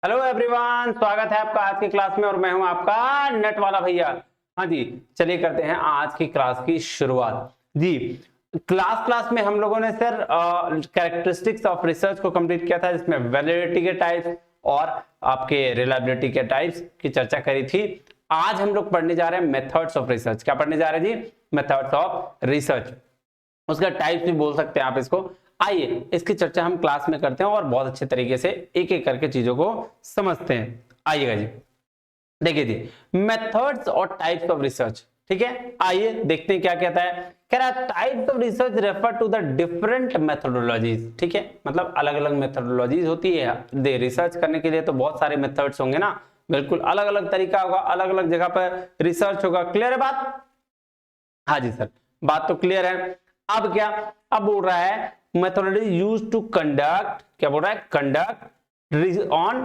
Hello everyone, स्वागत है आपका आज की क्लास में और मैं हूं आपका नेट वाला भैया। हाँ जी, चलिए करते हैं आज की क्लास की शुरुआत। जी, क्लास में हम लोगों ने सर कैरेक्टरिस्टिक्स ऑफ रिसर्च को कंप्लीट किया था, जिसमें वैलिडिटी के टाइप्स और आपके रिलायबिलिटी के टाइप्स की चर्चा करी थी। आज हम लोग पढ़ने जा रहे हैं मेथड्स ऑफ रिसर्च। क्या पढ़ने जा रहे हैं जी? Methods of research. उसका टाइप्स भी बोल सकते हैं आप इसको। आइए इसकी चर्चा हम क्लास में करते हैं और बहुत अच्छे तरीके से एक एक करके चीजों को समझते हैं। आइएगा जी, देखिए जी, मेथड्स और टाइप्स ऑफ रिसर्च। ठीक है, आइए देखते हैं क्या कहता है। कह रहा है types of research refer to the different methodologies. ठीक है, मतलब अलग अलग मेथोडोलॉजीज होती है। दे रिसर्च करने के लिए तो बहुत सारे मेथड्स होंगे ना, बिल्कुल अलग अलग तरीका होगा, अलग अलग जगह पर रिसर्च होगा। क्लियर है बात? हाँ जी सर, बात तो क्लियर है। अब क्या, अब बोल रहा है मेथोडोलॉजी यूज्ड टू कंडक्ट, क्या बोल रहा है, conduct on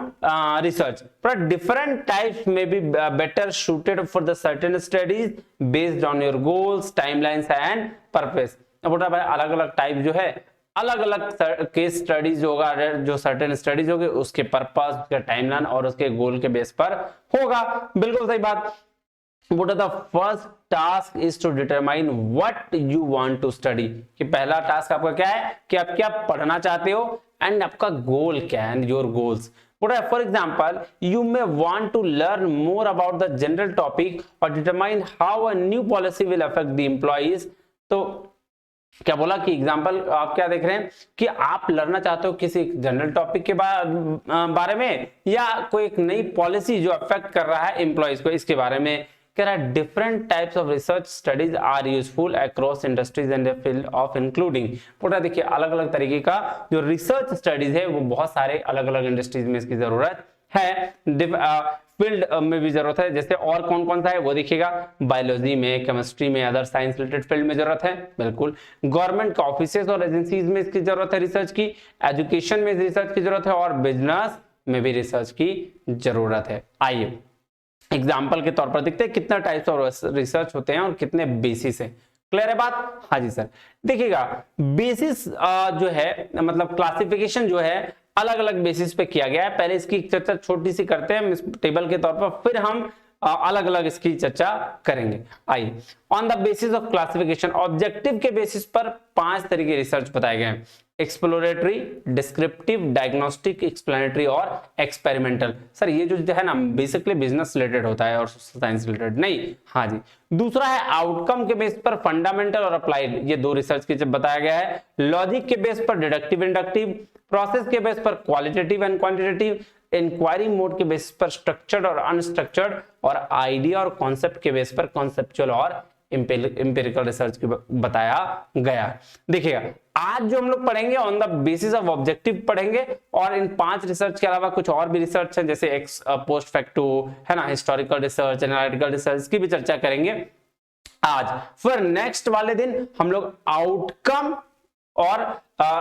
research, but different types may be better suited for the certain studies based on your goals, timelines and purpose। अब बोल रहा है भाई अलग अलग टाइप जो है, अलग अलग केस स्टडीज होगा, जो सर्टेन स्टडीज होगी उसके पर्पस, उसके टाइमलाइन और उसके गोल के बेस पर होगा। बिल्कुल सही बात। What are the first task is to determine what you want to study। कि पहला टास्क आपका क्या है कि आप क्या पढ़ना चाहते हो एंड आपका गोल क्या है, and your goals. For example you may want to learn more about the general topic और determine how a new policy will affect the employees. तो क्या बोला कि एग्जाम्पल आप क्या देख रहे हैं कि आप लड़ना चाहते हो किसी जनरल टॉपिक के बारे में या कोई एक नई पॉलिसी जो अफेक्ट कर रहा है एम्प्लॉइज को, इसके बारे में। कह रहा है different types of research studies are useful across industries and field of including. पूरा देखिए अलग अलग तरीके का जो रिसर्च स्टडीज है वो बहुत सारे अलग अलग इंडस्ट्रीज में इसकी जरूरत है, फील्ड में भी जरूरत है। जैसे और कौन कौन सा है वो देखिएगा, बायोलॉजी में, केमिस्ट्री में, अदर साइंस रिलेटेड फील्ड में जरूरत है। बिल्कुल गवर्नमेंट के ऑफिसेज और एजेंसीज में इसकी जरूरत है रिसर्च की, एजुकेशन में रिसर्च की जरूरत है और बिजनेस में भी रिसर्च की जरूरत है। आइए एग्जाम्पल के तौर पर देखते हैं कितना टाइप्स ऑफ रिसर्च होते हैं और कितने बेसिस है। क्लियर है बात? हाँ जी सर, देखिएगा बेसिस जो है मतलब क्लासिफिकेशन जो है अलग अलग बेसिस पे किया गया है। पहले इसकी चर्चा छोटी सी करते हैं टेबल के तौर पर, फिर हम अलग अलग इसकी चर्चा करेंगे। आइए, on the basis of classification, objective के बेसिस पर 5 तरीके रिसर्च बताए गए हैं। एक्सप्लोरेटरी, डिस्क्रिप्टिव, डायग्नोस्टिक, एक्सप्लेनेटरी और एक्सपेरिमेंटल। सर ये जो है ना बेसिकली बिजनेस रिलेटेड होता है और साइंस रिलेटेड नहीं। हाँ जी, दूसरा है आउटकम के बेस पर फंडामेंटल और अप्लाइड, ये 2 रिसर्च के जब बताया गया है। लॉजिक के बेस पर डिडक्टिव इंडक्टिव, प्रोसेस के बेस पर qualitative and quantitative, inquiry mode के बेस पर स्ट्रक्चर्ड और अनस्ट्रक्चर्ड, और आइडिया और कॉन्सेप्ट के बेस पर कॉन्सेप्चुअल और इंपेरिकल रिसर्च की बताया गया। देखिएगा आज जो हम लोग पढ़ेंगे on the basis of objective पढ़ेंगे, और इन 5 रिसर्च के अलावा कुछ और भी रिसर्च है जैसे एक्स पोस्ट फैक्टो है ना, हिस्टोरिकल रिसर्च, एनालिटिकल रिसर्च की भी चर्चा करेंगे आज। फिर नेक्स्ट वाले दिन हम लोग आउटकम और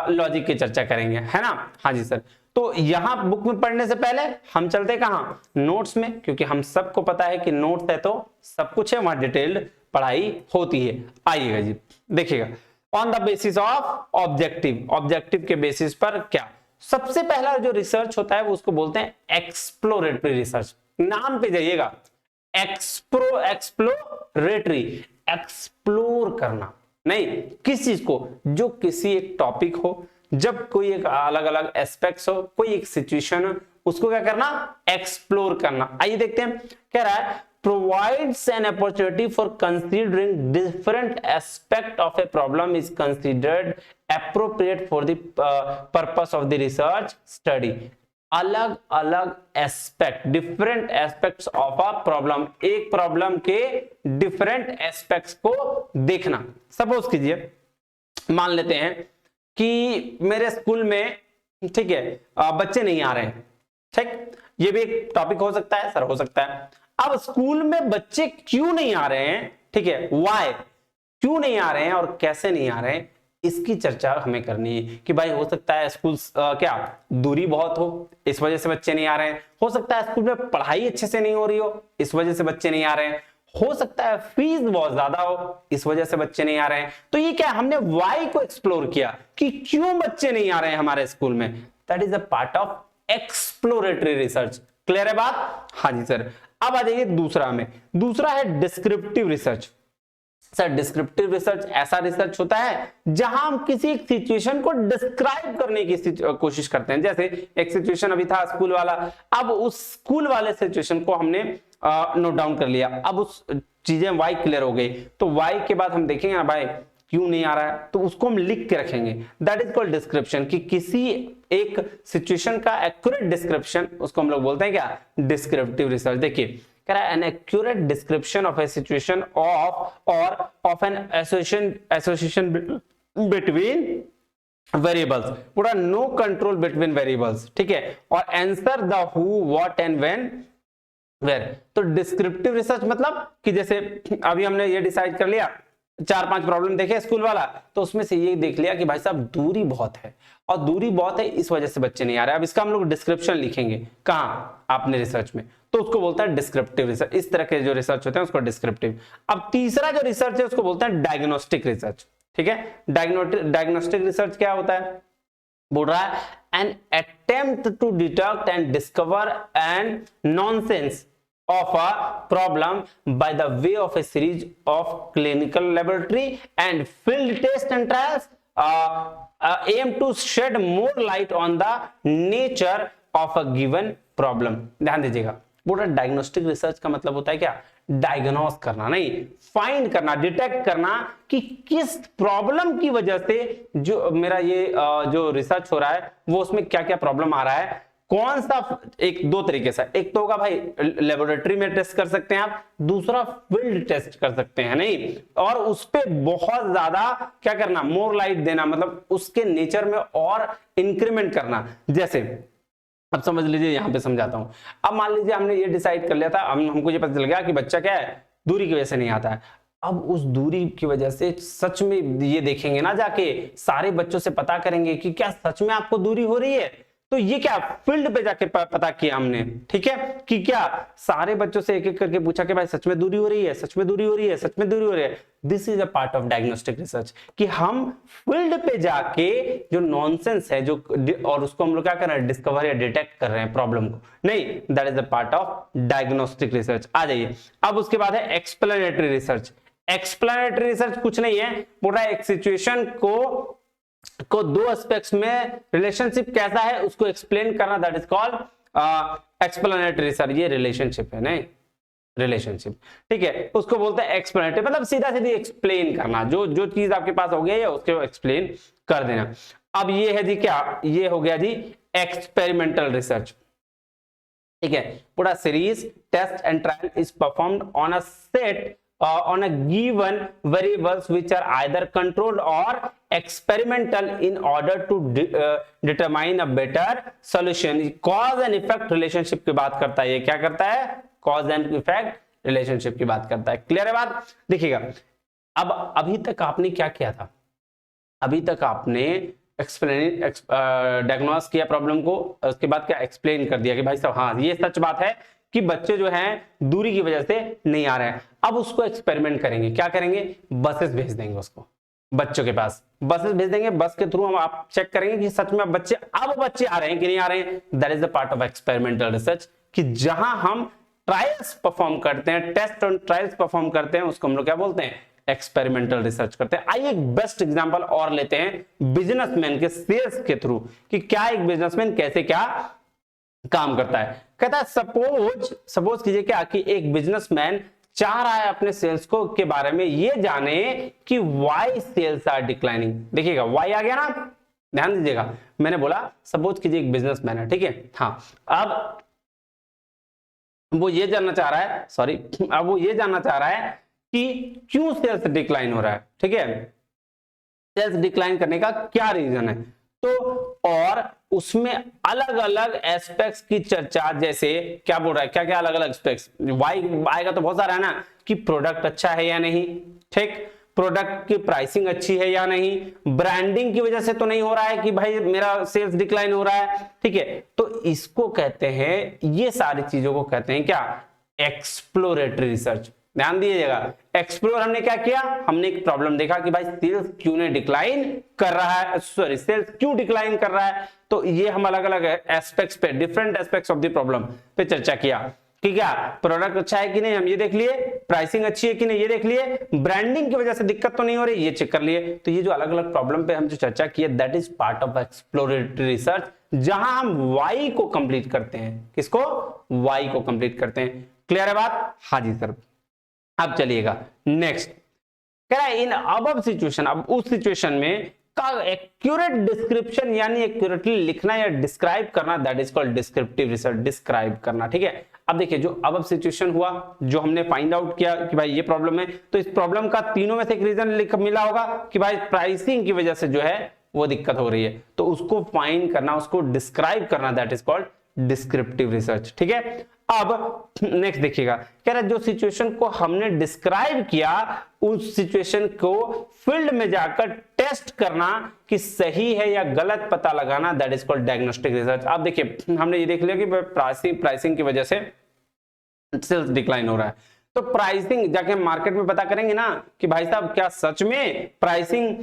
लॉजिक की चर्चा करेंगे, है ना। हाँ जी सर, तो यहां बुक में पढ़ने से पहले हम चलते कहां, नोट्स में, क्योंकि हम सबको पता है कि नोट्स है तो सब कुछ है, वहां डिटेल्ड पढ़ाई होती है। आइएगा जी, देखिएगा on the basis of objective, objective के बेसिस पर क्या, सबसे पहला जो रिसर्च होता है वो उसको बोलते हैं एक्सप्लोरेटरी रिसर्च। नाम पे जाइएगा, एक्सप्लोरेटरी, एक्सप्लोर करना, नहीं किस चीज को, जो किसी एक टॉपिक हो, जब कोई एक अलग अलग एस्पेक्ट्स हो, कोई एक सिचुएशन हो, उसको क्या करना, एक्सप्लोर करना। आइए देखते हैं, कह रहा है provides an opportunity for considering different aspect of a problem is considered appropriate for the purpose of the research study। अलग अलग aspect, different aspects of a problem, एक प्रॉब्लम के डिफरेंट एस्पेक्ट्स को देखना। सपोज कीजिए, मान लेते हैं कि मेरे स्कूल में, ठीक है, बच्चे नहीं आ रहे हैं, ठीक, ये भी एक टॉपिक हो सकता है सर, हो सकता है। अब स्कूल में बच्चे क्यों नहीं आ रहे हैं, ठीक है, व्हाई, क्यों नहीं आ रहे हैं और कैसे नहीं आ रहे हैं, इसकी चर्चा हमें करनी है। कि भाई हो सकता है स्कूल क्या दूरी बहुत हो, इस वजह से बच्चे नहीं आ रहे हैं। हो सकता है स्कूल में पढ़ाई अच्छे से नहीं हो रही हो, इस वजह से बच्चे नहीं आ रहे हैं। हो सकता है फीस बहुत ज्यादा हो, इस वजह से बच्चे नहीं आ रहे हैं। तो ये क्या, हमने वाई को एक्सप्लोर किया कि क्यों बच्चे नहीं आ रहे हैं हमारे स्कूल में। That is a part of exploratory research. Clear है बात? हाँ जी सर। अब आ जाइए दूसरा में, दूसरा है descriptive research. Sir descriptive research ऐसा रिसर्च होता है जहां हम किसी एक सिचुएशन को डिस्क्राइब करने की कोशिश करते हैं। जैसे एक सिचुएशन अभी था स्कूल वाला, अब उस स्कूल वाले सिचुएशन को हमने नोट डाउन कर लिया, अब उस चीजें वाई क्लियर हो गई, तो वाई के बाद हम देखेंगे ना भाई क्यों नहीं आ रहा है, तो उसको हम लिख के रखेंगे। दैट इज कॉल्ड डिस्क्रिप्शन, कि किसी एक सिचुएशन का एक्यूरेट डिस्क्रिप्शन, उसको हम लोग बोलते हैं क्या, डिस्क्रिप्टिव रिसर्च। देखिए कह रहा है an accurate description of a situation of और of an association between variables, पूरा नो कंट्रोल बिटवीन वेरिएबल्स, ठीक है, और answer the who what and when where. तो डिस्क्रिप्टिव रिसर्च मतलब कि जैसे अभी हमने ये डिसाइड कर लिया, 4-5 प्रॉब्लम देखे स्कूल वाला, तो उसमें से ये देख लिया कि भाई साहब दूरी बहुत है, और दूरी बहुत है इस वजह से बच्चे नहीं आ रहे। अब इसका हम लोग डिस्क्रिप्शन लिखेंगे कहाँ, आपने रिसर्च में, तो उसको बोलता है डिस्क्रिप्टिव रिसर्च। इस तरह के जो रिसर्च होते हैं उसको डिस्क्रिप्टिव। अब तीसरा जो रिसर्च है उसको बोलते हैं डायग्नोस्टिक रिसर्च, ठीक है। डायग्नोस्टिक रिसर्च क्या होता है, बोल रहा है an attempt to detect and discover and nonsense of a problem by the way of a series of clinical laboratory and field tests and trials aim to shed more light on the nature of a given problem। ध्यान दीजिएगा, पूरा diagnostic research का मतलब होता है क्या, diagnose करना, नहीं फाइंड करना, डिटेक्ट करना कि किस प्रॉब्लम की वजह से जो मेरा ये जो रिसर्च हो रहा है वो उसमें क्या क्या प्रॉब्लम आ रहा है, कौन सा, एक दो तरीके से, एक तो होगा भाई लेबोरेटरी में टेस्ट कर सकते हैं आप, दूसरा फील्ड टेस्ट कर सकते हैं, नहीं, और उस पे बहुत ज्यादा क्या करना, मोर लाइट देना, मतलब उसके नेचर में और इंक्रीमेंट करना। जैसे अब समझ लीजिए, यहां पे समझाता हूं। अब मान लीजिए हमने ये डिसाइड कर लिया था, हमको ये पता चल गया कि बच्चा क्या है, दूरी की वजह से नहीं आता है। अब उस दूरी की वजह से सच में ये देखेंगे ना, जाके सारे बच्चों से पता करेंगे कि क्या सच में आपको दूरी हो रही है। तो ये क्या फील्ड पे जाके पता किया हमने, ठीक है, कि क्या सारे बच्चों से एक एक करके पूछा कि भाई सच में दूरी हो रही है, सच में दूरी हो रही है, सच में दूरी हो रही है। This is a part of diagnostic research, कि हम फील्ड पे जाके जो नॉनसेंस है जो, और उसको हम लोग क्या कर रहे हैं, डिस्कवर या डिटेक्ट कर रहे हैं प्रॉब्लम को, नहीं, that is a part of diagnostic research. आ जाइए अब उसके बाद है एक्सप्लेनेटरी रिसर्च। एक्सप्लेनेटरी रिसर्च कुछ नहीं है, पूरा एक सिचुएशन को दो एस्पेक्ट्स में रिलेशनशिप कैसा है उसको एक्सप्लेन करना, that is called explanatory research. ये रिलेशनशिप है, नहीं रिलेशनशिप, ठीक है, उसको बोलते हैं एक्सप्लेनेटरी, मतलब सीधा सीधी एक्सप्लेन करना, जो चीज आपके पास हो गया है उसको एक्सप्लेन कर देना। अब ये है जी क्या, ये हो गया जी एक्सपेरिमेंटल रिसर्च, ठीक है, पूरा series test and trial is performed on a set on a given variables which are either controlled or experimental in order to determine a better solution। cause and effect relationship की बात करता है, ये क्या करता है, cause and effect relationship की बात करता है। क्लियर है बात? देखिएगा अब अभी तक आपने क्या किया था, अभी तक आपने डायग्नोस किया प्रॉब्लम को, उसके बाद क्या एक्सप्लेन कर दिया कि भाई साहब हाँ ये सच बात है कि बच्चे जो हैं दूरी की वजह से नहीं आ रहे हैं। अब उसको एक्सपेरिमेंट करेंगे, क्या करेंगे, बसेस भेज देंगे उसको, बच्चों के पास बसेस भेज देंगे, बस के थ्रू हम आप चेक करेंगे कि सच में अब बच्चे आ रहे हैं कि नहीं आ रहे हैं। That is the part of experimental research, कि जहां हम ट्रायल्स परफॉर्म करते हैं, टेस्ट और ट्रायल्स परफॉर्म करते हैं, उसको हम लोग क्या बोलते हैं, एक्सपेरिमेंटल रिसर्च करते हैं। आइए एक बेस्ट एग्जांपल और लेते हैं बिजनेसमैन के सेल्स के थ्रू, कि क्या एक बिजनेसमैन कैसे क्या काम करता है। कहता है सपोज कीजिए क्या कि एक बिजनेसमैन चाह रहा है अपने सेल्स को के बारे में ये जाने कि व्हाई सेल्स आर डिक्लाइनिंग। देखिएगा व्हाई आ गया ना, ध्यान दीजिएगा, मैंने बोला सपोज कीजिए एक बिजनेसमैन है, ठीक है, हाँ, अब वो ये जानना चाह रहा है, अब वो ये जानना चाह रहा है कि क्यों सेल्स डिक्लाइन हो रहा है, ठीक है, सेल्स डिक्लाइन करने का क्या रीजन है। तो और उसमें अलग अलग एस्पेक्ट्स की चर्चा, जैसे क्या बोल रहा है, क्या क्या अलग अलग एस्पेक्ट्स, वाई आएगा तो बहुत सारा है ना, कि प्रोडक्ट अच्छा है या नहीं, ठीक, प्रोडक्ट की प्राइसिंग अच्छी है या नहीं, ब्रांडिंग की वजह से तो नहीं हो रहा है कि भाई मेरा सेल्स डिक्लाइन हो रहा है, ठीक है। तो इसको कहते हैं, ये सारी चीजों को कहते हैं क्या, एक्सप्लोरेटरी रिसर्च। ध्यान दीजिएगा। एक्सप्लोर हमने क्या किया, हमने एक प्रॉब्लम देखा कि भाई सेल्स क्यों ने डिक्लाइन कर रहा है, सॉरी सेल्स क्यों डिक्लाइन कर रहा है। तो ये हम अलग अलग एस्पेक्ट्स पे, different aspects of the problem पे चर्चा किया कि क्या प्रोडक्ट अच्छा है कि नहीं, हम ये देख लिए, प्राइसिंग अच्छी है कि नहीं ये देख लिए, ब्रांडिंग की वजह से दिक्कत तो नहीं हो रही ये चेक कर लिए। तो ये जो अलग अलग प्रॉब्लम पे हम जो चर्चा की है that is part of exploratory research, जहां हम वाई को कंप्लीट करते हैं, किसको, वाई को कंप्लीट करते हैं। क्लियर है बात, हाँ जी सर। अब चलिएगा नेक्स्ट, कह रहा है इन अबव सिचुएशन, अब उस सिचुएशन में का एक्यूरेट डिस्क्रिप्शन यानी एक्यूरेटली लिखना या डिस्क्राइब करना, that is called descriptive research, describe करना, ठीक है। अब देखिए जो अबव सिचुएशन हुआ, जो हमने फाइंड आउट किया कि भाई ये प्रॉब्लम है, तो इस प्रॉब्लम का तीनों में से एक रीजन मिला होगा कि भाई प्राइसिंग की वजह से जो है वो दिक्कत हो रही है, तो उसको फाइंड करना, उसको डिस्क्राइब करना, that is called descriptive research, ठीक है। अब नेक्स्ट देखिएगा, कह रहा है जो सिचुएशन को हमने डिस्क्राइब किया उस सिचुएशन को फील्ड में जाकर टेस्ट करना कि सही है या गलत पता लगाना, that is called diagnostic research. आप देखिए हमने ये देख लिया कि प्राइसिंग की वजह से सेल्स डिक्लाइन हो रहा है, तो प्राइसिंग जाके मार्केट में पता करेंगे ना कि भाई साहब क्या सच में प्राइसिंग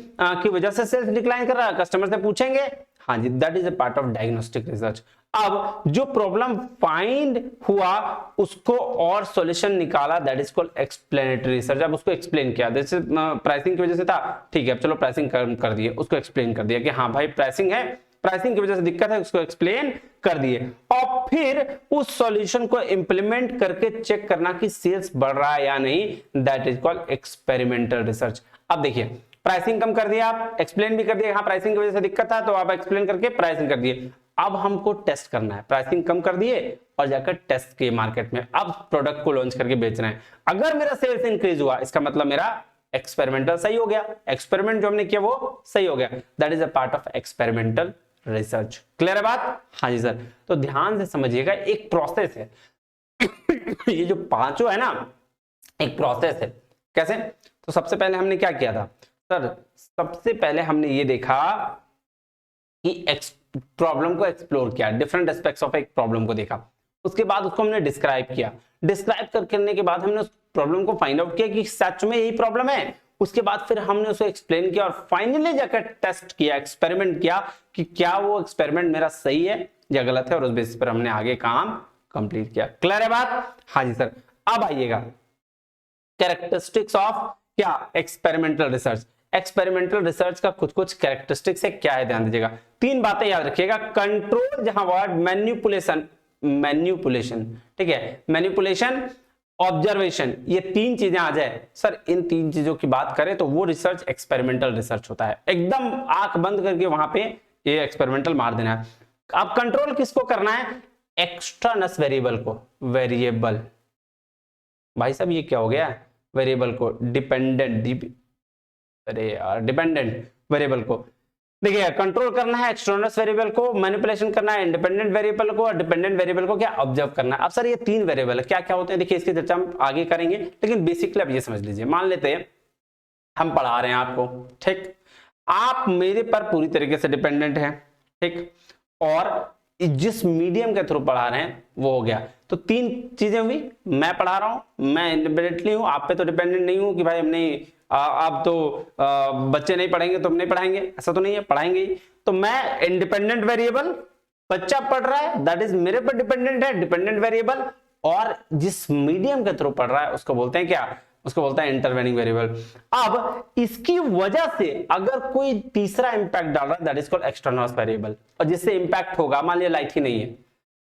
की वजह से सेल्स डिक्लाइन कर रहा है, कस्टमर से पूछेंगे, हाँ जी, that is a part of diagnostic research. अब जो प्रॉब्लम फाइंड हुआ उसको और सॉल्यूशन निकाला, that is called explanatory research. अब उसको एक्सप्लेन किया, जैसे प्राइसिंग की वजह से था, ठीक है, अब चलो प्राइसिंग कर दिए, उसको एक्सप्लेन कर दिया कि हाँ भाई प्राइसिंग है, प्राइसिंग की वजह से दिक्कत है, उसको एक्सप्लेन कर दिए, और फिर उस सॉल्यूशन को इंप्लीमेंट करके चेक करना कि सेल्स बढ़ रहा है या नहीं, that is called experimental research. अब देखिए प्राइसिंग कम कर दिया, आप एक्सप्लेन भी कर दिया, हाँ प्राइसिंग की वजह से दिक्कत था, तो आप एक्सप्लेन करके प्राइसिंग कर दिए। अब हमको टेस्ट करना है, प्राइसिंग कम कर दिए और जाकर टेस्ट किए मार्केट में, अब प्रोडक्ट को लॉन्च करके बेच रहे हैं। अगर मेरा सेल्स इंक्रीज हुआ इसका मतलब मेरा एक्सपेरिमेंटल सही हो गया, एक्सपेरिमेंट जो हमने किया वो सही हो गया, that is a part of experimental research. Clear है बात, हाँ जी सर। तो ध्यान से समझिएगा, एक प्रोसेस है ये जो पांचों है ना, एक प्रोसेस है। कैसे, तो सबसे पहले हमने क्या किया था सर, सबसे पहले हमने ये देखा कि प्रॉब्लम को एक्सप्लोर किया, डिफरेंट एस्पेक्ट्स ऑफ एक प्रॉब्लम को देखा, उसके बाद उसको हमने डिस्क्राइब किया, डिस्क्राइब करने के बाद हमने उस प्रॉब्लम को फाइंड आउट किया कि सच में यही प्रॉब्लम है, उसके बाद फिर हमने उसको एक्सप्लेन किया और फाइनली जाकर टेस्ट किया, एक्सपेरिमेंट किया कि क्या वो एक्सपेरिमेंट मेरा सही है या गलत है, और उस बेसिस पर हमने आगे काम कंप्लीट किया। क्लियर है बात, हाँ जी सर। अब आइएगा कैरेक्टरिस्टिक्स ऑफ क्या एक्सपेरिमेंटल रिसर्च। एक्सपेरिमेंटल रिसर्च का कुछ कुछ कैरेक्टरिस्टिक्स है, क्या है ध्यान दीजिएगा, तीन बातें याद रखिएगा। कंट्रोल, जहां वर्ड मैन्युपुलेशन, ठीक है, मैन्युपुलेशन, ऑब्जर्वेशन, ये तीन चीजें आ जाए सर, इन तीन चीजों की बात करें तो वो रिसर्च एक्सपेरिमेंटल रिसर्च होता है। एकदम आंख बंद करके वहां पे ये एक्सपेरिमेंटल मार देना है। अब कंट्रोल किसको करना है, एक्सटर्नस वेरिएबल को, वेरिएबल, भाई साहब ये क्या हो गया, वेरिएबल को, डिपेंडेंट वेरिएबल को, देखिए कंट्रोल करना है एक्सटर्नस वेरिएबल को, मैनिपुलेशन करना है इंडिपेंडेंट वेरिएबल को, और डिपेंडेंट वेरिएबल को क्या ऑब्जर्व करना है। अब सर ये तीन वेरिएबल है, क्या क्या होते हैं, देखिए इसकी चर्चा हम आगे करेंगे, लेकिन बेसिकली आप ये समझ लीजिए, मान लेते हैं हम पढ़ा रहे हैं आपको, ठीक, आप मेरे पर पूरी तरीके से डिपेंडेंट हैं, ठीक, और जिस मीडियम के थ्रू पढ़ा रहे हैं वो हो गया, तो तीन चीजें हुई, मैं पढ़ा रहा हूं, मैं इंडिपेंडेंटली हूं, आप पे तो डिपेंडेंट नहीं हूं कि भाई हम नहीं, आप तो बच्चे नहीं पढ़ेंगे तो हम नहीं पढ़ाएंगे, ऐसा तो नहीं है, पढ़ाएंगे ही। तो मैं इंडिपेंडेंट वेरिएबल, बच्चा पढ़ रहा है दैट इज मेरे पर डिपेंडेंट है, डिपेंडेंट वेरिएबल, और जिस मीडियम के थ्रू पढ़ रहा है उसको बोलते हैं क्या, उसको बोलता है इंटरवेनिंग वेरिएबल। अब इसकी वजह से अगर कोई तीसरा इंपैक्ट डाल रहा है that is called external variable, और जिससे इंपैक्ट होगा, मान लिया लाइट ही नहीं है,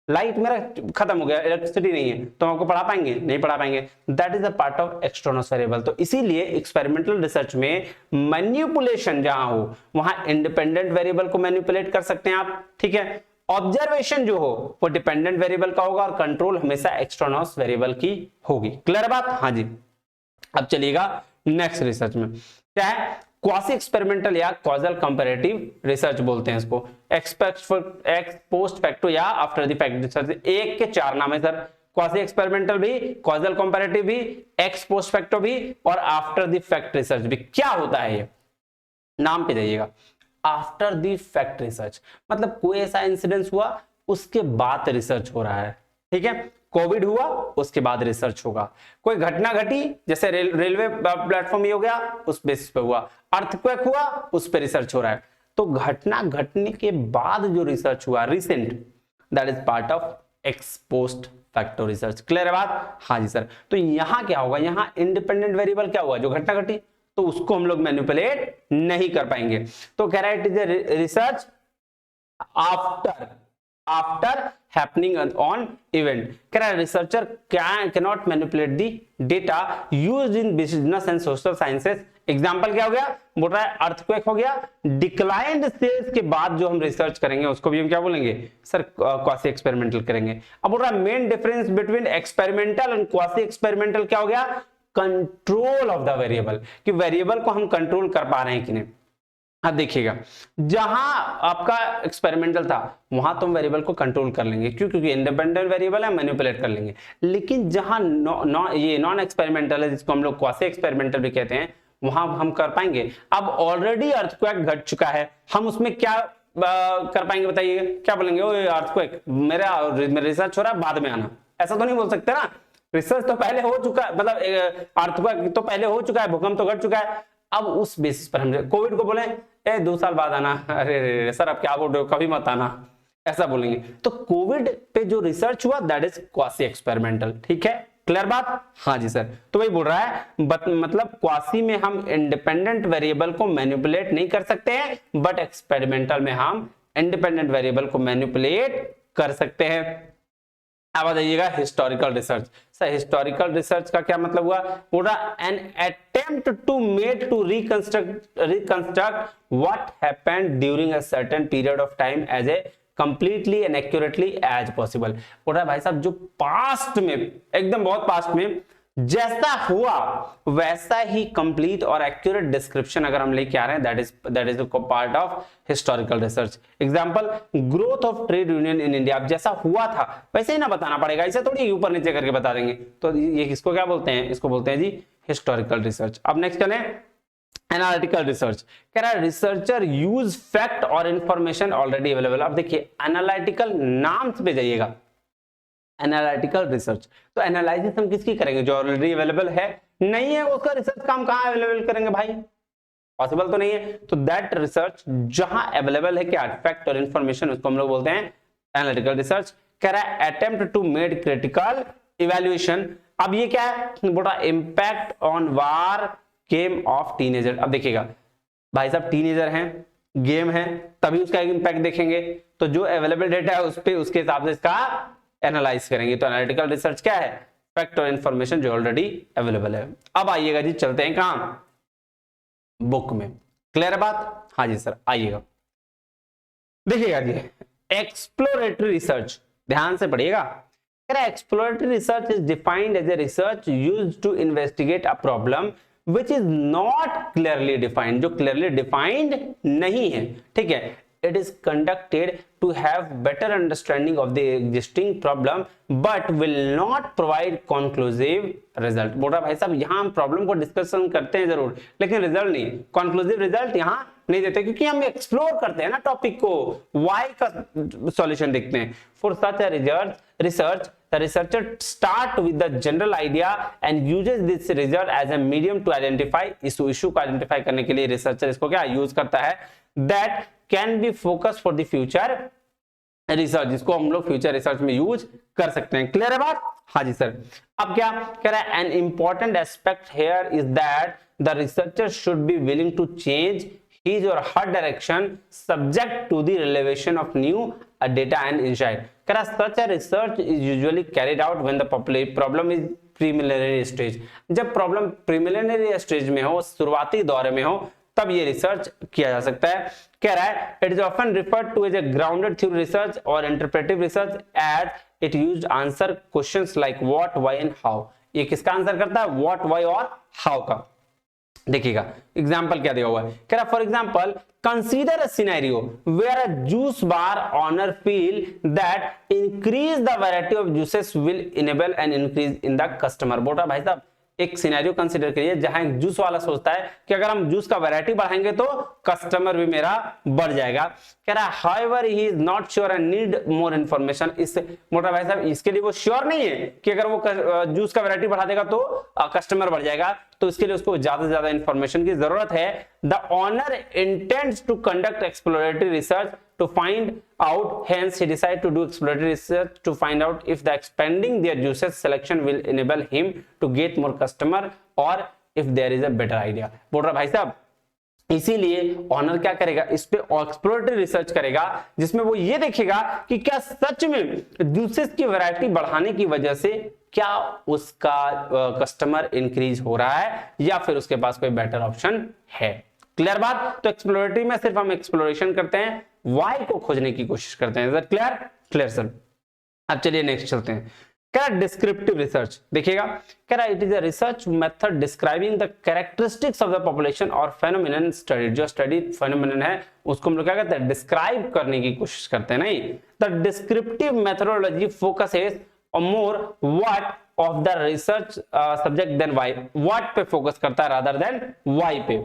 लाइट मेरा खत्म हो गया, इलेक्ट्रिसिटी नहीं है, तो आपको पढ़ा पाएंगे, नहीं पढ़ा पाएंगे, that is a part of external variable. तो इसीलिए एक्सपेरिमेंटल रिसर्च में मैनिपुलेशन जहां हो वहां इंडिपेंडेंट वेरिएबल को मैनिपुलेट कर सकते हैं आप, ठीक है, ऑब्जर्वेशन जो हो वो डिपेंडेंट वेरिएबल का होगा, और कंट्रोल हमेशा एक्सटर्नल वेरिएबल की होगी। क्लियर बात, हाँ जी। अब चलिएगा नेक्स्ट रिसर्च में, क्या है, क्वासी एक्सपेरिमेंटल या कॉजल कंपैरेटिव रिसर्च बोलते हैं इसको, एक्स पोस्ट फैक्टो या आफ्टर द फैक्ट रिसर्च। एक के चार नाम है सर, क्वासी एक्सपेरिमेंटल भी, कॉजल कंपैरेटिव भी, एक्स पोस्ट फैक्टो भी, और आफ्टर द फैक्ट रिसर्च भी। क्या होता है ये, नाम पे जाइएगा, आफ्टर द फैक्ट रिसर्च मतलब कोई ऐसा इंसिडेंस हुआ उसके बाद रिसर्च हो रहा है, ठीक है, कोविड हुआ उसके बाद रिसर्च होगा, कोई घटना घटी जैसे रेलवे प्लेटफॉर्म ये हो गया उस बेसिस पे हुआ, अर्थक्वेक हुआ उस पे रिसर्च हो रहा है। तो घटना घटने के बाद जो रिसर्च हुआ recent, that is part of x post facto research. Clear है बात? हाँ जी सर। तो यहां क्या होगा, यहां इंडिपेंडेंट वेरिएबल क्या हुआ, जो घटना घटी, तो उसको हम लोग मैनिपुलेट नहीं कर पाएंगे। तो कह रहा है it is a research after happening on event. कह रहा है researcher cannot manipulate the data used in business and social sciences. Example क्या हो गया, बोल रहा है अर्थक्वेक हो गया, डिक्लाइंड स्टेज के बाद जो हम रिसर्च करेंगे उसको भी हम क्या बोलेंगे सर, क्वासी एक्सपेरिमेंटल करेंगे। अब बोल रहा है main difference between experimental and quasi experimental क्या हो गया, कंट्रोल ऑफ द वेरिएबल, कि वेरिएबल को हम कंट्रोल कर पा रहे हैं कि नहीं। अब देखिएगा जहां आपका एक्सपेरिमेंटल था वहां तो हम वेरिएबल को कंट्रोल कर लेंगे, क्यों, क्योंकि इंडिपेंडेंट वेरिएबल है, मैनिपुलेट कर लेंगे। लेकिन जहां ये नॉन एक्सपेरिमेंटल है, जिसको हम लोग क्वासी एक्सपेरिमेंटल भी कहते हैं, वहां हम कर पाएंगे। अब ऑलरेडी अर्थक्वेक घट चुका है, हम उसमें क्या कर पाएंगे बताइए, क्या बोलेंगे, ओ अर्थक्वेक मेरा रिसर्च हो रहा है बाद में आना, ऐसा तो नहीं बोल सकते ना। रिसर्च तो पहले हो चुका है, मतलब अर्थक्वेक तो पहले हो चुका है, भूकंप तो घट चुका है। अब उस बेसिस पर हम कोविड को बोले 2 साल बाद आना, अरे सर अब क्या बोल रहे हो, कभी मत आना, ऐसा बोलेंगे। तो कोविड पे जो रिसर्च हुआ दैट इज क्वासी एक्सपेरिमेंटल। ठीक है, क्लियर बात? हाँ जी सर। तो वही बोल रहा है मतलब क्वासी में हम इंडिपेंडेंट वेरिएबल को मैनिपुलेट नहीं कर सकते हैं, बट एक्सपेरिमेंटल में हम इंडिपेंडेंट वेरिएबल को मैनिपुलेट कर सकते हैं। अब आ जाइएगा historical research. Sir historical research का क्या मतलब हुआ, पूरा an attempt to made to reconstruct what happened during a certain period of time as a completely and accurately as possible. बोल रहा है भाई साहब जो पास्ट में, एकदम बहुत पास्ट में जैसा हुआ वैसा ही कंप्लीट और एक्यूरेट डिस्क्रिप्शन अगर हम लेके आ रहे हैं, that is part of historical research. Example growth of trade union in India, जैसा हुआ था वैसे ही ना बताना पड़ेगा, इसे थोड़ी ऊपर नीचे करके बता देंगे। तो ये किसको क्या बोलते हैं, इसको बोलते हैं जी हिस्टोरिकल रिसर्च। अब नेक्स्ट चलें एनालिटिकल रिसर्च। कह रहा है रिसर्चर यूज फैक्ट और इंफॉर्मेशन ऑलरेडी अवेलेबल। अब देखिए एनालिटिकल नाम पे जाइएगा, एनालिटिकल रिसर्च, तो एनालिसिस हम किसकी करेंगे, जो ऑलरेडी अवेलेबल है, नहीं है उसका रिसर्च काम कहां अवेलेबल करेंगे भाई, पॉसिबल तो नहीं है। तो दैट रिसर्च जहां अवेलेबल है क्या, फैक्ट और इंफॉर्मेशन, उसको हम लोग बोलते हैं एनालिटिकल रिसर्च। कह रहा है attempt to made critical evaluation. अब ये क्या है, बोला impact on war game of teenager. अब देखिएगा भाई साहब टीनेजर हैं, गेम है, तभी उसका इंपैक्ट देखेंगे, तो जो अवेलेबल डेटा है उस पे उसके हिसाब से इसका एनालाइज करेंगे। तो एनालिटिकल रिसर्च क्या है, फैक्ट और इंफॉर्मेशन जो ऑलरेडी अवेलेबल है। अब आइएगा जी, चलते हैं कहां, बुक में। क्लियर है बात? हाँ जी सर, आइएगा देखिएगा जी एक्सप्लोरेटरी रिसर्च, ध्यान से पढ़िएगा। Exploratory research is defined as a research used to investigate a problem which is not clearly defined, जो क्लियरली डिफाइंड नहीं है। ठीक है, it is conducted to have better understanding of the existing problem but will not provide conclusive result। बोल रहा भाई साहब यहाँ हम प्रॉब्लम को डिस्कशन करते हैं जरूर, लेकिन रिजल्ट नहीं, कंक्लूसिव रिजल्ट यहाँ नहीं देते, क्योंकि हम एक्सप्लोर करते हैं ना टॉपिक को, वाई का सॉल्यूशन देखते हैं। For such a research the researcher start with the general idea and uses this result as a medium to identify issue को आइडेंटिफाई करने के लिए रिसर्चर इसको क्या यूज करता है, that can be focus for the future research, जिसको हम लोग फ्यूचर रिसर्च में यूज कर सकते हैं। क्लियर है बात? हाँ जी सर। अब क्या कह रहा है, an important aspect here is that the researcher should be willing to change his or her direction subject to the revelation of new data and insight। कह रहा such a research is usually carried out when the problem is preliminary stage। जब problem preliminary stage में हो, शुरुआती दौर में हो, तब ये रिसर्च किया जा सकता है। कह रहा है it is often referred to as a grounded theory research और interpretive research as it used answer questions like what, why and how. ये किसका आंसर करता है, व्हाट, व्हाई और हाउ का। देखिएगा एग्जाम्पल क्या दिया हुआ है, कह रहा for example consider a scenario where a juice bar owner feel that increase the variety of juices will enable an increase in the customer. बोल रहा भाई साहब एक सिनेरियो कंसीडर करिए जहां एक जूस वाला सोचता है कि अगर हम जूस का वैरायटी बढ़ाएंगे तो कस्टमर भी मेरा बढ़ जाएगा। कह रहा है however he is not sure and need more information. इस मोटा भाई साहब इसके लिए वो श्योर नहीं है कि अगर वो जूस का वैरायटी बढ़ा देगा तो कस्टमर बढ़ जाएगा, तो इसके लिए उसको ज्यादा से ज्यादा इन्फॉर्मेशन की जरूरत है। The owner intends to conduct exploratory research to find out, hence he decided to do exploratory research to find out if the expanding their juices selection will enable him to get more customer or if there is a better idea। बोल रहा भाई साहब इसीलिए honour क्या करेगा, इस पे exploratory research करेगा जिसमें वो ये देखेगा कि क्या सच में जूसेस की वैरायटी बढ़ाने की वजह से क्या उसका कस्टमर इंक्रीज हो रहा है या फिर उसके पास कोई बेटर ऑप्शन है। क्लियर बात। तो एक्सप्लोरेटरी में सिर्फ हम एक्सप्लोरेशन करते हैं, वाई को खोजने की कोशिश करते हैं। Clear clear sir. अब चलिए नेक्स्ट चलते हैं। क्या डिस्क्रिप्टिव रिसर्च देखिएगा, कह रहा it is a research method describing the characteristics of the population और फेनोमेनन स्टडीड। जो स्टडी फेनोमेनन है उसको हम लोग क्या कहते हैं, डिस्क्राइब करने की कोशिश करते हैं। नहीं, the descriptive methodology focuses more what of the research subject than why. What पे फोकस करता है रादर देन व्हाई पे।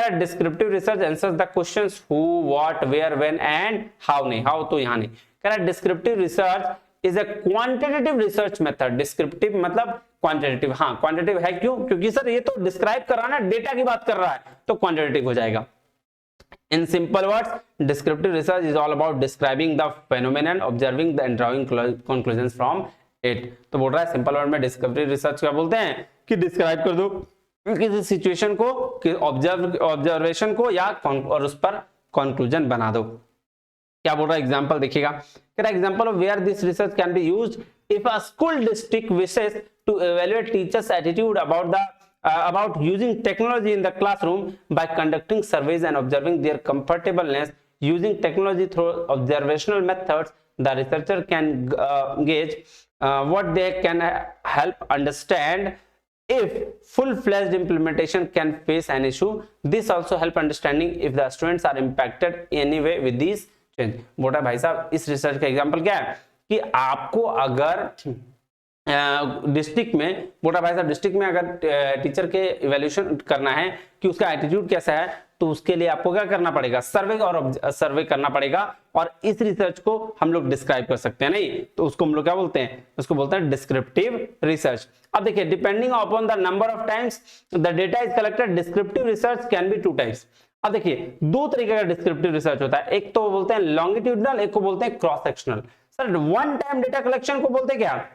Descriptive research answers the questions who what where when and how. नहीं, हाउ तो यहां नहीं। कह रहा descriptive research is a quantitative research method. Descriptive मतलब क्वांटिटेटिव। हाँ क्वांटिटेटिव है क्यों, क्योंकि सर ये तो डिस्क्राइब कर रहा है ना, डेटा की बात कर रहा है, तो क्वांटिटेटिव हो जाएगा। In simple words, descriptive research is all about describing the phenomenon, observing the and drawing conclusions from it। तो बोल रहा है सिंपल वर्ड में डिस्क्रिप्टिव रिसर्च क्या बोलते हैं कि डिस्क्राइब कर दो किसी सिचुएशन को, ऑब्जर्वेशन को या और उस पर कंक्लूजन बना दो। क्या बोल रहा है एग्जांपल देखिएगा, कह रहा example of where this research can be used if a school district wishes to evaluate teachers attitude about using technology in the classroom by conducting surveys and observing their comfortableness using technology through observational methods. The researcher can gauge what they can help understand if full-fledged implementation can face an issue. This also help understanding if the students are impacted anyway with these change। बोला भाई साहब इस research का example क्या है कि आपको अगर डिस्ट्रिक्ट में, बोला भाई साहब डिस्ट्रिक्ट में अगर टीचर के इवैल्यूएशन करना है कि उसका एटीट्यूड कैसा है, तो उसके लिए आपको क्या करना पड़ेगा, सर्वे करना पड़ेगा। और इस रिसर्च को हम लोग डिस्क्राइब कर सकते हैं। नहीं तो उसको हम लोग क्या बोलते हैं, उसको बोलते हैं डिस्क्रिप्टिव रिसर्च। अब देखिए depending upon the number of times the data is collected, descriptive research can B 2 types. अब देखिए 2 तरीके का डिस्क्रिप्टिव रिसर्च होता है, एक तो बोलते हैं लॉन्गिट्यूडनल, एक को बोलते हैं cross sectional. Sir one time data collection को बोलते हैं क्या,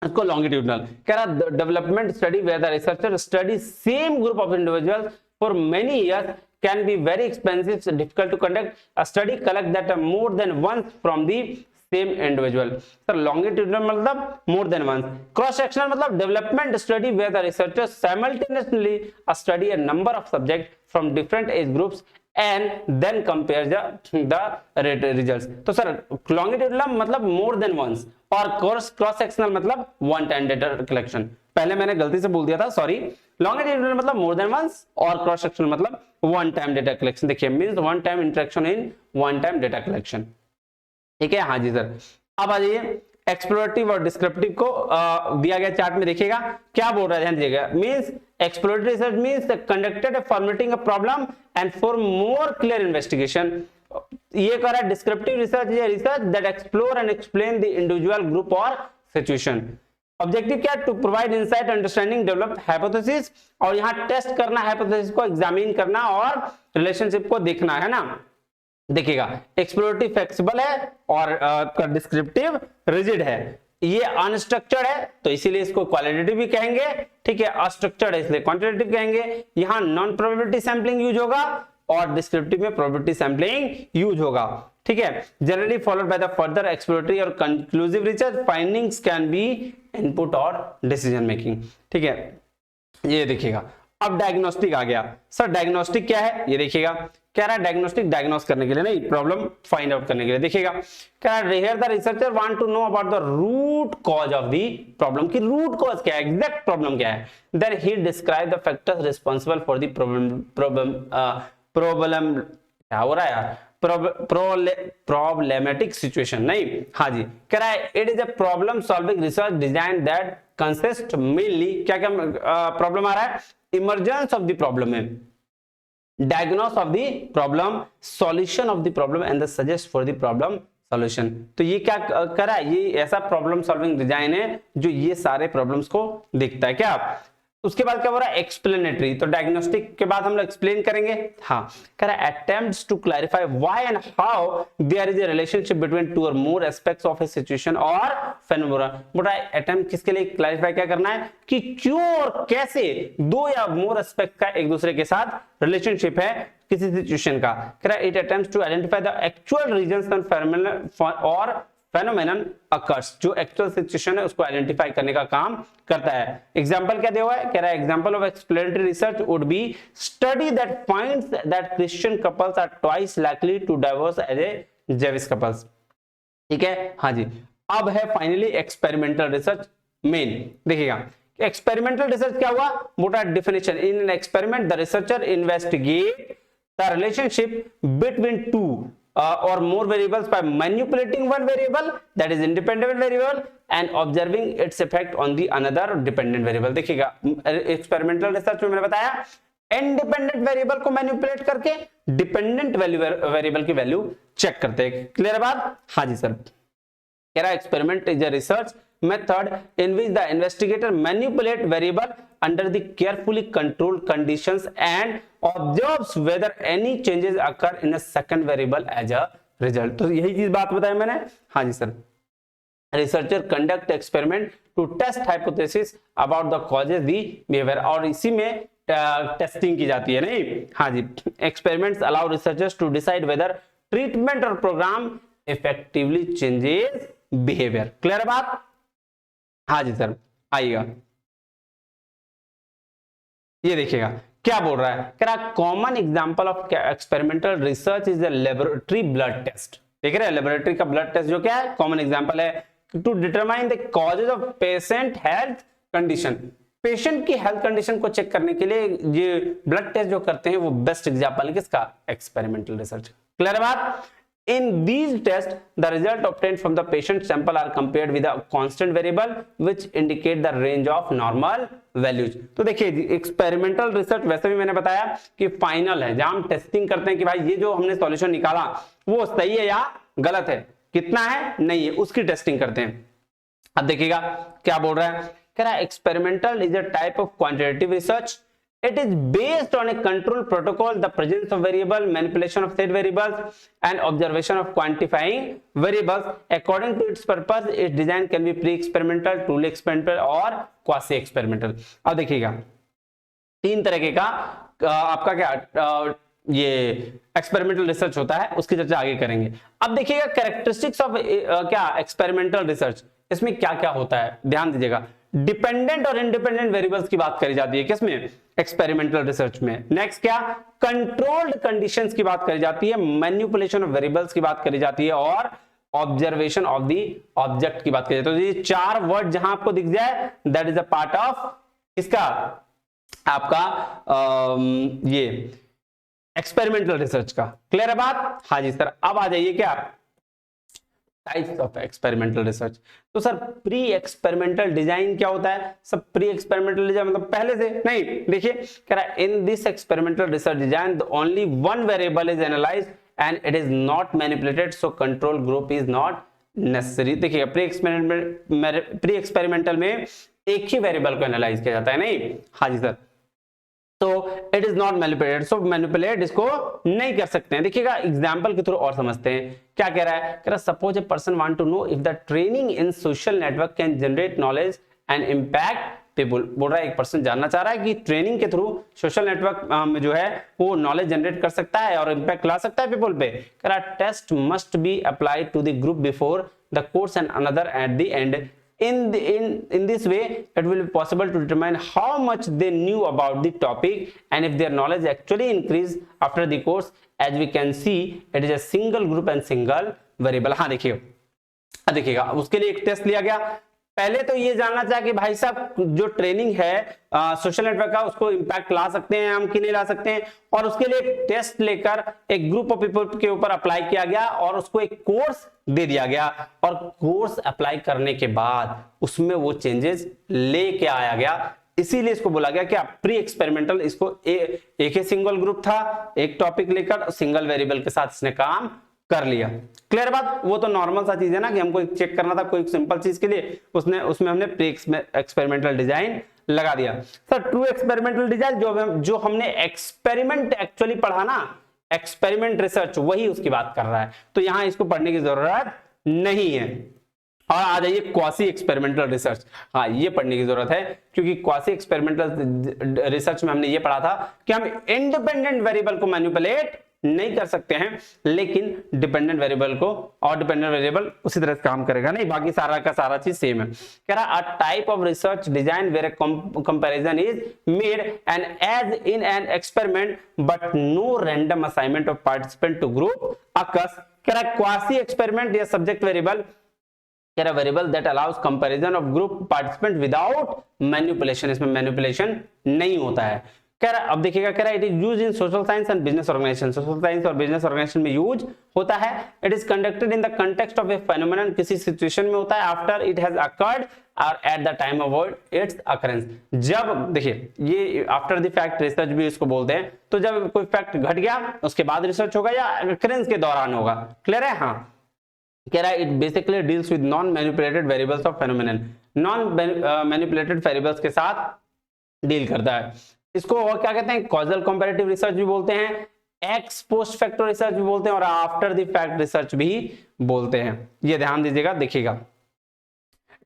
इसको लॉन्गिट्यूडनल। कह रहा development study where the researcher study same group of individuals for many years can be very expensive, difficult to conduct a study collect that more than once from the same individual. Sir longitudinal मतलब more than once. Cross sectional मतलब development study where the researcher simultaneously study a number of subject from different age groups and then compare the results। तो sir longitudinal मतलब more than once और cross sectional मतलब one time data collection। पहले मैंने गलती से बोल दिया था, सॉरी। longitudinal मतलब more than once और cross sectional मतलब one time data collection। देखिए means one time interaction in one time data collection। ठीक है, हाँ जी सर। अब आ जाइए एक्सप्लोरेटिव और डिस्क्रिप्टिव को दिया गया चार्ट में देखिएगा क्या बोल रहा है, ध्यान दीजिएगा। Means exploratory research means conducted formatting a problem and for more clear investigation. ये कह रहा है descriptive research is research that explore and explain the individual group और सिचुएशन। ऑब्जेक्टिव क्या है, to provide insight understanding develop hypothesis, और यहाँ test करना, हाइपोथेसिस को एग्जामिन करना और रिलेशनशिप को देखना है ना। देखिएगा एक्सप्लोरेटिव फ्लेक्सिबल है और डिस्क्रिप्टिव रिजिड है। ये अनस्ट्रक्चर्ड है तो इसीलिए इसको क्वालिटेटिव भी कहेंगे, ठीक है। अस्ट्रक्चर्ड है इसलिए क्वांटिटेटिव कहेंगे। यहाँ नॉन प्रोबेबिलिटी सैंपलिंग यूज होगा और डिस्क्रिप्टिव में प्रोबेबिलिटी सैंपलिंग यूज होगा, ठीक है। Generally followed by the further exploratory और conclusive research findings can be input और डिसीजन मेकिंग, ठीक है। ये देखिएगा अब डायग्नोस्टिक आ गया। सर डायग्नोस्टिक क्या है, ये देखिएगा। कह रहा है डायग्नोस्टिक डायग्नोस करने के लिए, नहीं प्रॉब्लम फाइंड आउट करने के लिए। देखिएगा कह रहा है here the researcher want to know about the root cause of the problem, की रूट कॉज क्या है, एग्जैक्ट प्रॉब्लम क्या है। Then he describe the factors responsible for the problem क्या हो रहा है यार, प्रॉब्लमेटिक सिचुएशन नहीं, हाँ जी, कह रहा है it is a problem solving research design that consist mainly, क्या क्या प्रॉब्लम आ रहा है, इमरजेंस ऑफ द प्रॉब्लम है, diagnose of the problem, solution of the problem and the suggest for the problem solution. तो ये क्या कर रहा है, ये ऐसा प्रॉब्लम सॉल्विंग डिजाइन है जो ये सारे प्रॉब्लम्स को देखता है। क्या उसके बाद क्या हो रहा है, एक्सप्लेनेटरी, तो डायग्नोस्टिक के बाद हम लोग एक्सप्लेन करेंगे। हाँ, कह रहा है attempts to clarify why and how there is a relationship between two और more aspects of a situation और फेनोमेना। मोटा अटेम्प्ट किसके लिए, क्लैरिफाई क्या करना है कि क्यों और कैसे दो या मोर एस्पेक्ट का एक दूसरे के साथ रिलेशनशिप है किसी सिचुएशन का। कह रहा है it attempts to identify the actual reasons and phenomenon occurs, जो एक्चुअल सिचुएशन है उसको आइडेंटिफाई करने का काम करता है। एग्जांपल क्या दिया हुआ है, कह रहा है example of explanatory research would be study that finds that Christian couples are twice likely to divorce as a Jewish couples. ठीक है, हाँ जी। अब है फाइनली एक्सपेरिमेंटल रिसर्च मेन। देखिएगा एक्सपेरिमेंटल रिसर्च क्या हुआ, मोटा definition, in an experiment the researcher investigate the relationship between two or more variables by manipulating one variable that is independent variable and observing its effect on the another dependent variable। देखिएगा experimental research में मैंने बताया independent variable को manipulate करके dependent variable की value check करते हैं। Clear बात, हाँ जी सर। कह रहा है experiment is a research method in which the investigator manipulate variable under the carefully controlled conditions and observes whether any changes occur in a second variable as a result। तो यही चीज बात बताया मैंने, हाँ जी सर। Researcher conduct experiment to test hypothesis about the causes the behaviour, और इसी में टेस्टिंग की जाती है नहीं, हाँ जी। Experiments allow researchers to decide whether treatment और programme effectively changes behaviour. Clear बात, हाँ जी सर। आइएगा ये देखिएगा क्या बोल रहा है, कह रहा common example of experimental research is the laboratory blood test. देख रहे हैं लेबोरेटरी का ब्लड टेस्ट जो क्या है, कॉमन एग्जांपल है to determine the causes of patient health condition. Patient की हेल्थ कंडीशन को चेक करने के लिए ये ब्लड टेस्ट जो करते हैं वो बेस्ट एग्जांपल है किसका, एक्सपेरिमेंटल रिसर्च। क्लियर बात। In these tests, the result obtained from the patient sample are compared with a constant variable which indicate the range of normal values। तो देखिए एक्सपेरिमेंटल रिसर्च वैसे भी मैंने बताया कि फाइनल है, जहां हम टेस्टिंग करते हैं कि भाई ये जो हमने सॉल्यूशन निकाला वो सही है या गलत है, कितना है नहीं है, उसकी टेस्टिंग करते हैं। अब देखिएगा क्या बोल रहा है, कह रहा है experimental is a type of quantitative research. It is based on a control protocol, the presence of variable, manipulation of said variables, and observation of quantifying variables. According to its purpose, its design can be pre-experimental, truly experimental, और quasi-experimental। अब देखिएगा तीन तरह का आपका क्या ये experimental research होता है, उसकी चर्चा आगे करेंगे। अब देखिएगा कैरेक्टरिस्टिक्स ऑफ क्या एक्सपेरिमेंटल रिसर्च, इसमें क्या क्या होता है ध्यान दीजिएगा। डिपेंडेंट और इंडिपेंडेंट वेरिएबल्स की बात करी जाती है किसमें, एक्सपेरिमेंटल रिसर्च में। नेक्स्ट क्या, कंट्रोल्ड कंडीशंस की बात करी जाती है, मैनिपुलेशन ऑफ वेरिएबल्स की बात करी जाती है, और ऑब्जर्वेशन ऑफ द ऑब्जेक्ट की बात करी जाती है। तो ये चार वर्ड जहां आपको दिख जाए that is a part of इसका आपका ये एक्सपेरिमेंटल रिसर्च का। क्लियर है बात, हाँ जी सर। अब आ जाइए क्या टाइप्स ऑफ एक्सपेरिमेंटल रिसर्च। तो सर प्री एक्सपेरिमेंटल डिजाइन क्या होता है, सब प्री एक्सपेरिमेंटल डिजाइन मतलब पहले से नहीं। देखिए कह रहा है in this experimental research design only one variable is analysed and it is not manipulated, so control group is not necessary. देखिए प्री एक्सपेरिमेंटल में एक ही वेरिएबल को एनालाइज किया जाता है नहीं, हाँ जी सर। तो it is not manipulated, so manipulate इसको नहीं कर सकते हैं। देखिएगा एग्जांपल के थ्रू और समझते हैं क्या कह रहा है, कह रहा है suppose a person want to know if the training in social network can generate knowledge and impact people. बोल रहा है एक पर्सन जानना चाह रहा है कि ट्रेनिंग के थ्रू सोशल नेटवर्क में जो है वो नॉलेज जनरेट कर सकता है और इंपैक्ट ला सकता है पीपल पे। कह रहा है test must be applied to the group before the course and another at the end. In this way it will be possible to determine how much they knew about the topic and if their knowledge actually increased after the course। as we can see it is a single group and single variable। हाँ देखिएगा उसके लिए एक test लिया गया, पहले तो ये जानना चाहिए कि भाई साहब जो ट्रेनिंग है सोशल नेटवर्क का, उसको इम्पैक्ट ला सकते हैं हम कि नहीं ला सकते हैं, और उसके लिए एक टेस्ट लेकर एक ग्रुप ऑफ पीपल के ऊपर अप्लाई किया गया और उसको एक कोर्स दे दिया गया, और कोर्स अप्लाई करने के बाद उसमें वो चेंजेस लेके आया गया, इसीलिए इसको बोला गया कि आप प्री एक्सपेरिमेंटल। इसको एक ही सिंगल ग्रुप था, एक टॉपिक लेकर सिंगल वेरिएबल के साथ इसने काम कर लिया। क्लियर बात? वो तो नॉर्मल सा चीज है ना कि हमको चेक करना था कोई सिंपल चीज के लिए, उसमें हमने प्री एक्सपेरिमेंटल डिजाइन लगा दिया। सर ट्रू एक्सपेरिमेंटल डिजाइन जो हमने एक्सपेरिमेंट एक्चुअली पढ़ा ना, एक्सपेरिमेंट रिसर्च, वही उसकी बात कर रहा है, तो यहां इसको पढ़ने की जरूरत नहीं है। और आ जाइए क्वासी एक्सपेरिमेंटल रिसर्च, हाँ ये पढ़ने की जरूरत है, क्योंकि क्वासी एक्सपेरिमेंटल रिसर्च में हमने ये पढ़ा था कि हम इंडिपेंडेंट वेरिएबल को मैनिपुलेट नहीं कर सकते हैं, लेकिन डिपेंडेंट वेरिएबल को, और डिपेंडेंट वेरिएबल उसी तरह से काम करेगा नहीं, बाकी सारा का सारा चीज सेम है। कह रहा a type of research design where comparison is made and as in an experiment but no random assignment of participant to group occurs. कह रहा क्वासी एक्सपेरिमेंट या सब्जेक्ट वेरिएबल, कह रहा variable that allows comparison of group participant without manipulation, इसमें manipulation नहीं होता है। कह रहा अब देखिएगा, कह रहा it is used in social science and business organization, social science और बिजनेस ऑर्गेनाइजेशन में यूज होता है। It is conducted in the context of A phenomenon, किसी सिचुएशन में होता है, आफ्टर इट हैज अकर्ड और at the time of its occurrence. जब देखिए ये आफ्टर द फैक्ट रिसर्च भी इसको बोलते हैं, तो जब कोई फैक्ट घट गया उसके बाद रिसर्च होगा या अकरेंस के दौरान होगा। क्लियर है? हाँ, कह रहा है it basically deals with non manipulated variables of phenomenon, non manipulated variables के साथ डील करता है। इसको और क्या कहते हैं? कॉजल कंपैरेटिव रिसर्च भी बोलते हैं, एक्स पोस्ट फैक्टो रिसर्च भी बोलते हैं, और आफ्टर द फैक्ट रिसर्च भी बोलते हैं। ये ध्यान दीजिएगा, देखिएगा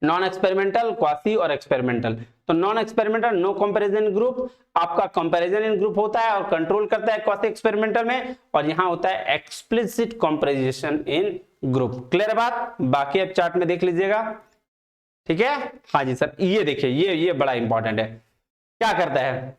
नॉन एक्सपेरिमेंटल, क्वासी और एक्सपेरिमेंटल। तो non experimental no comparison group, आपका कंपैरिजन इन ग्रुप होता है और कंट्रोल करता है क्वासी एक्सपेरिमेंटल में, और यहां होता है explicit comparison in group. Clear बात? बाकी आप चार्ट में देख लीजिएगा, ठीक है? हाँ जी सर, ये देखिए ये बड़ा इंपॉर्टेंट है। क्या करता है?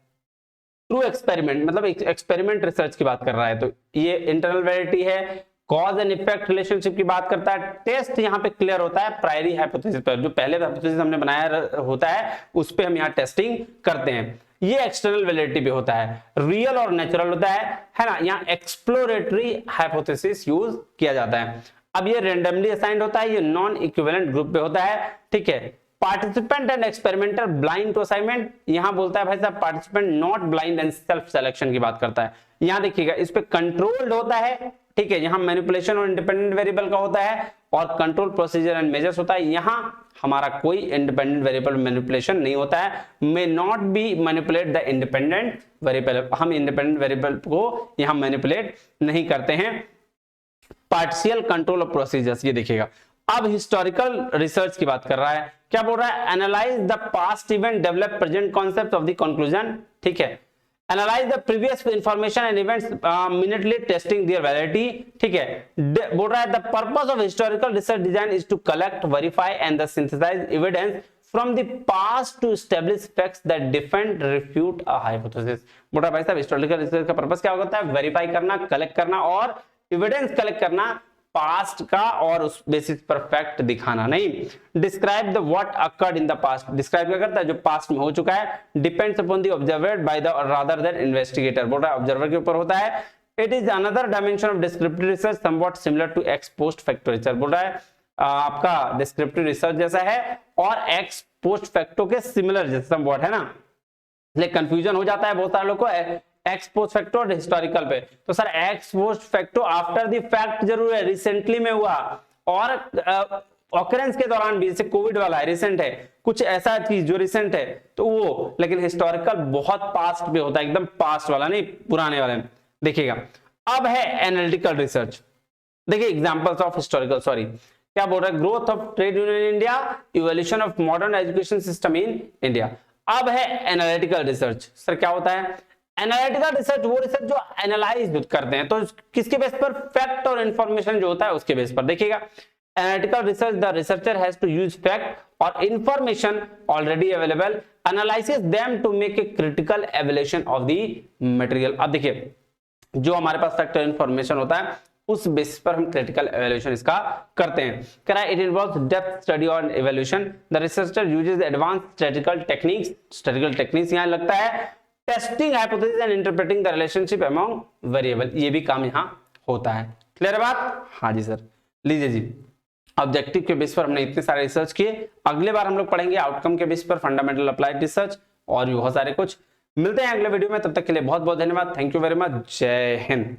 ट्रू एक्सपेरिमेंट मतलब एक्सपेरिमेंट रिसर्च की बात कर रहा है, तो ये इंटरनल वैलिडिटी है, कॉज एंड इफेक्ट रिलेशनशिप की बात करता है। टेस्ट यहाँ पे क्लियर होता है प्रायरी हाइपोथेसिस पर, जो पहले हाइपोथेसिस हमने बनाया होता है उस पे हम यहाँ टेस्टिंग करते हैं। ये एक्सटर्नल वैलिडिटी भी होता है, रियल और नेचुरल होता है ना। यहाँ एक्सप्लोरेटरी हाइपोथेसिस यूज किया जाता है। अब ये रेंडमली असाइंड होता है, ये नॉन इक्विवेलेंट ग्रुप पे होता है, ठीक है। Participant and experimenter blind to assignment, यहां बोलता है भाई साहब participant not blind and self selection की बात करता है। यहां देखिएगा इस पे कंट्रोल्ड होता है, ठीक है। यहां मैनिपुलेशन और इंडिपेंडेंट वेरिएबल का होता है, और कंट्रोल प्रोसीजर एंड मेजर्स होता है। यहां हमारा कोई इंडिपेंडेंट वेरिएबल मैनिपुलेशन नहीं होता है। May not be manipulate the independent variable, हम इंडिपेंडेंट वेरिएबल को यहां मैनिपुलेट नहीं करते हैं। पार्शियल कंट्रोल ऑफ प्रोसीजर्स, ये देखिएगा। अब हिस्टोरिकल रिसर्च की बात कर रहा है, क्या बोल रहा है? Analyse the past event, develop present concept of the conclusion, ठीक है। Analyse the previous information and events, minutely testing their validity, ठीक है। बोल रहा है the purpose of historical research design is to collect, verify and the synthesise evidence from the past to establish facts that defend, refute a hypothesis। बोल रहा भाई साहब historical research का पर्पस क्या होता है? वेरीफाई करना, कलेक्ट करना और एविडेंस कलेक्ट करना पास्ट का, और उस बेसिस पर फैक्ट दिखाना नहीं। Describe the what occurred in the past, describe क्या करता है? जो पास्ट में हो चुका है। Depends upon the observed by the rather than investigator, बोल रहा है ऑब्जर्वर के ऊपर होता है। It is another dimension of descriptive research somewhat similar to ex post facto research, बोल रहा है आपका डिस्क्रिप्टिव रिसर्च जैसा है और एक्स पोस्ट फैक्टो के सिमिलर जैसा समवॉट है ना, इसलिए कंफ्यूजन हो जाता है बहुत सारे लोगों को एक्स पोस्ट फैक्टो और हिस्टोरिकल पे। तो sir x post facto after the fact जरूर है, रिसेंटली में हुआ, और ऑकरेंस के दौरान भी, जैसे कोविड वाला है रिसेंट है, कुछ ऐसा चीज जो रिसेंट है तो वो, लेकिन हिस्टोरिकल बहुत पास्ट में होता है, एकदम पास्ट वाला नहीं, पुराने वाले में। देखिएगा अब है एनालिटिकल रिसर्च। देखिए एग्जांपल्स ऑफ हिस्टोरिकल, सॉरी क्या बोल रहा है? Growth of trade union in India, evolution of modern education system in India. अब है एनालिटिकल रिसर्च। सर क्या होता है? एनालिटिकल रिसर्च वो रिसर्च जो एनालाइज करते हैं, तो किसके बेस पर? फैक्ट और इंफॉर्मेशन जो होता है उसके बेस पर। देखिएगा analytical research, the researcher has to use fact और information already available, analysis them to make a critical evaluation of the material. अब देखिए जो हमारे पास फैक्ट और इंफॉर्मेशन होता है उस बेसिस पर हम क्रिटिकल इवैल्यूएशन इसका करते हैं। कह रहा है it involves depth study on evaluation, the researcher uses advance statistical techniques यहाँ लगता है testing hypothesis and interpreting the relationship among variable, ये भी काम यहाँ होता है। क्लियर है बात? हाँ जी सर। लीजिए जी, ऑब्जेक्टिव के बेस पर हमने इतने सारे रिसर्च किए, अगले बार हम लोग पढ़ेंगे आउटकम के बेस पर फंडामेंटल अप्लाइड रिसर्च और भी बहुत सारे कुछ। मिलते हैं अगले वीडियो में, तब तक के लिए बहुत बहुत धन्यवाद। Thank you very much. जय हिंद।